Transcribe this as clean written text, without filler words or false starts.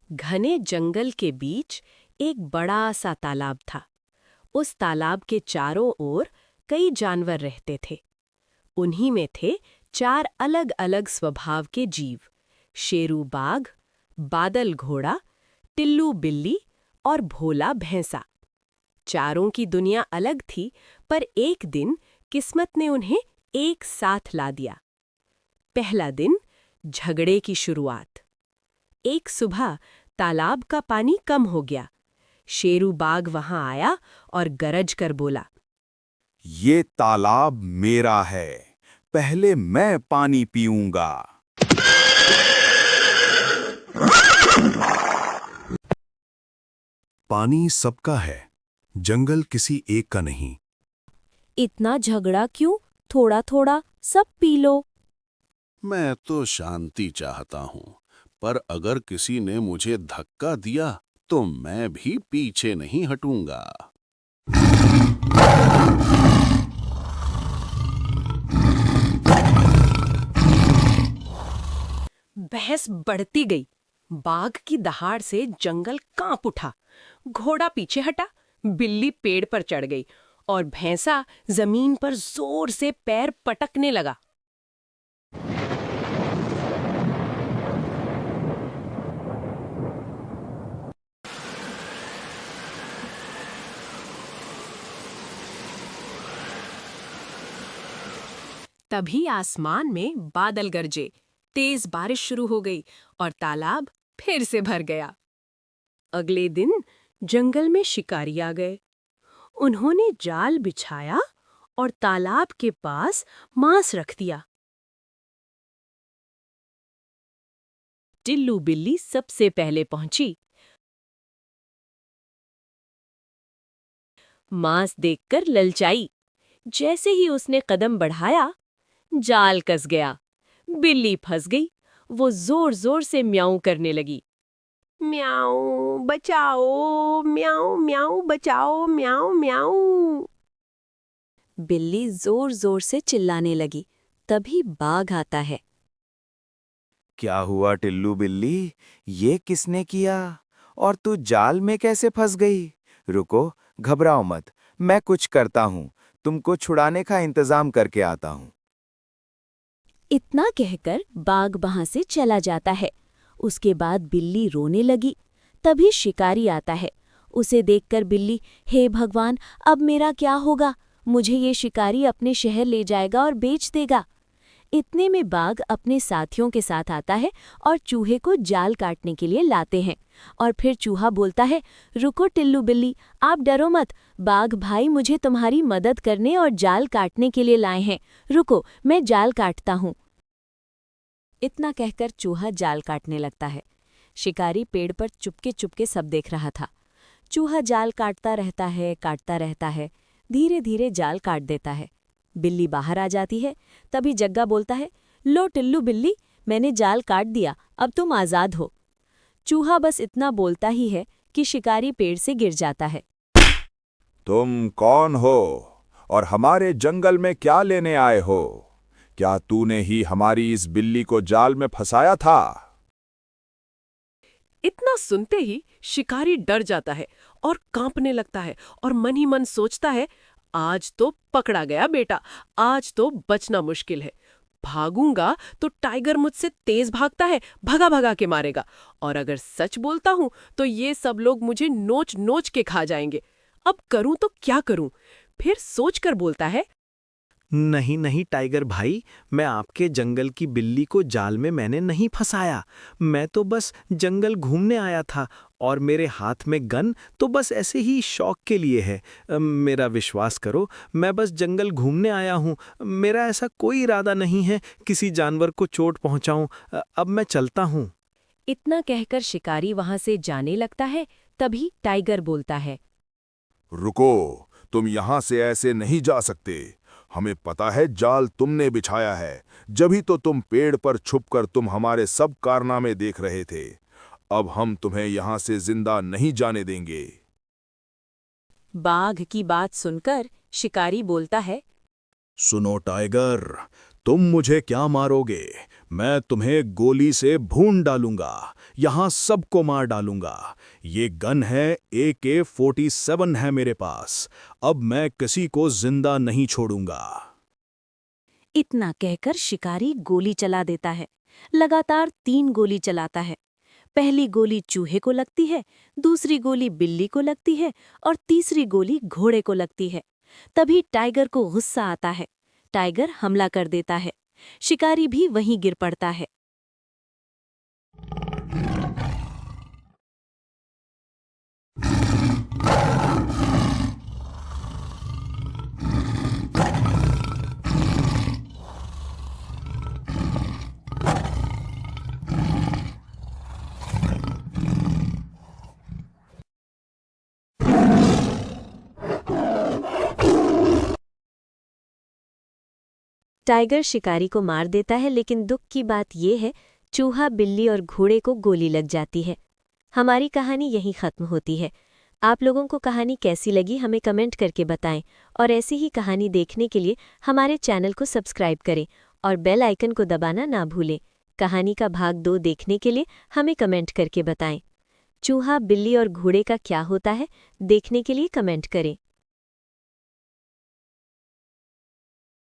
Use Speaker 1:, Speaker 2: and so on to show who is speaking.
Speaker 1: घने जंगल के बीच एक बड़ा सा तालाब था। उस तालाब के चारों ओर कई जानवर रहते थे। उन्हीं में थे 4 अलग-अलग स्वभाव के जीव: शेरू बाघ, बादल घोड़ा, टिल्लू बिल्ली और भोला भैंसा। चारों की दुनिया अलग थी, पर एक दिन किस्मत ने उन्हें एक साथ ला दिया। पहला दिन, झगड़े की शुरुआत। एक सुबह तालाब का पानी कम हो गया। शेरू बाघ वहां आया और गरज कर बोला,
Speaker 2: ये तालाब मेरा है, पहले मैं पानी पीऊंगा।
Speaker 3: पानी सबका है, जंगल किसी एक का नहीं।
Speaker 1: इतना झगड़ा क्यों? थोड़ा थोड़ा सब पी लो।
Speaker 4: मैं तो शांति चाहता हूँ, पर अगर किसी ने मुझे धक्का दिया तो मैं भी पीछे नहीं हटूंगा।
Speaker 1: बहस बढ़ती गई। बाघ की दहाड़ से जंगल कांप उठा। घोड़ा पीछे हटा, बिल्ली पेड़ पर चढ़ गई और भैंसा जमीन पर जोर से पैर पटकने लगा। तभी आसमान में बादल गरजे, तेज बारिश शुरू हो गई और तालाब फिर से भर गया। अगले दिन जंगल में शिकारी आ गए। उन्होंने जाल बिछाया और तालाब के पास मांस रख दिया। टिल्लू बिल्ली सबसे पहले पहुंची। मांस देखकर ललचाई। जैसे ही उसने कदम बढ़ाया, जाल कस गया। बिल्ली फंस गई। वो जोर जोर से म्याऊं करने लगी। म्याऊं बचाओ, म्याऊं म्याऊं बचाओ, म्याऊं म्याऊं। बिल्ली जोर जोर से चिल्लाने लगी। तभी बाघ आता है।
Speaker 2: क्या हुआ टिल्लू बिल्ली, ये किसने किया? और तू जाल में कैसे फंस गई? रुको, घबराओ मत, मैं कुछ करता हूँ। तुमको छुड़ाने का इंतजाम करके आता हूँ।
Speaker 1: इतना कहकर बाघ वहां से चला जाता है। उसके बाद बिल्ली रोने लगी। तभी शिकारी आता है। उसे देखकर बिल्ली, हे भगवान, अब मेरा क्या होगा? मुझे ये शिकारी अपने शहर ले जाएगा और बेच देगा। इतने में बाघ अपने साथियों के साथ आता है और चूहे को जाल काटने के लिए लाते हैं। और फिर चूहा बोलता है, रुको टिल्लू बिल्ली, आप डरो मत। बाघ भाई मुझे तुम्हारी मदद करने और जाल काटने के लिए लाए हैं। रुको, मैं जाल काटता हूँ। इतना कहकर चूहा जाल काटने लगता है। शिकारी पेड़ पर चुपके चुपके सब देख रहा था। चूहा जाल काटता रहता है, धीरे धीरे जाल काट देता है। बिल्ली बाहर आ जाती है। तभी जग्गा बोलता है, लो टिल्लू बिल्ली, मैंने जाल काट दिया, अब तुम आज़ाद हो। चूहा बस इतना बोलता ही है कि शिकारी पेड़ से गिर जाता है।
Speaker 2: तुम कौन हो और हमारे जंगल में क्या लेने आए हो? क्या तूने ही हमारी इस बिल्ली को जाल में फंसाया था?
Speaker 1: इतना सुनते ही शिकारी डर जाता है और कांपने लगता है और मन ही मन सोचता है, आज तो पकड़ा गया बेटा, आज तो बचना मुश्किल है। भागूंगा तो टाइगर मुझसे तेज भागता है, भगा भगा के मारेगा, और अगर सच बोलता हूं तो ये सब लोग मुझे नोच नोच के खा जाएंगे। अब करूं तो क्या करूं? फिर सोचकर बोलता है,
Speaker 5: नहीं नहीं टाइगर भाई, मैं आपके जंगल की बिल्ली को जाल में मैंने नहीं फंसाया। मैं तो बस जंगल घूमने आया था और मेरे हाथ में गन तो बस ऐसे ही शौक के लिए है। मेरा विश्वास करो, मैं बस जंगल घूमने आया हूँ। मेरा ऐसा कोई इरादा नहीं है किसी जानवर को चोट पहुँचाऊँ। अब मैं चलता हूँ।
Speaker 1: इतना कहकर शिकारी वहां से जाने लगता है। तभी टाइगर बोलता है,
Speaker 2: रुको, तुम यहाँ से ऐसे नहीं जा सकते। हमें पता है जाल तुमने बिछाया है, जभी तो तुम पेड़ पर छुपकर तुम हमारे सब कारनामे देख रहे थे। अब हम तुम्हें यहाँ से जिंदा नहीं जाने देंगे।
Speaker 1: बाघ की बात सुनकर शिकारी बोलता है,
Speaker 3: सुनो टाइगर, तुम मुझे क्या मारोगे? मैं तुम्हें गोली से भून डालूंगा, यहां सबको मार डालूंगा। ये गन है, AK-47 है मेरे पास। अब मैं किसी को जिंदा नहीं छोड़ूंगा।
Speaker 1: इतना कहकर शिकारी गोली चला देता है। लगातार 3 गोली चलाता है। पहली गोली चूहे को लगती है, दूसरी गोली बिल्ली को लगती है और तीसरी गोली घोड़े को लगती है। तभी टाइगर को गुस्सा आता है। टाइगर हमला कर देता है। शिकारी भी वहीं गिर पड़ता है। टाइगर शिकारी को मार देता है, लेकिन दुख की बात यह है, चूहा, बिल्ली और घोड़े को गोली लग जाती है। हमारी कहानी यहीं ख़त्म होती है। आप लोगों को कहानी कैसी लगी हमें कमेंट करके बताएं और ऐसी ही कहानी देखने के लिए हमारे चैनल को सब्सक्राइब करें और बेल आइकन को दबाना ना भूलें। कहानी का भाग 2 देखने के लिए हमें कमेंट करके बताएं। चूहा, बिल्ली और घोड़े का क्या होता है देखने के लिए कमेंट करें।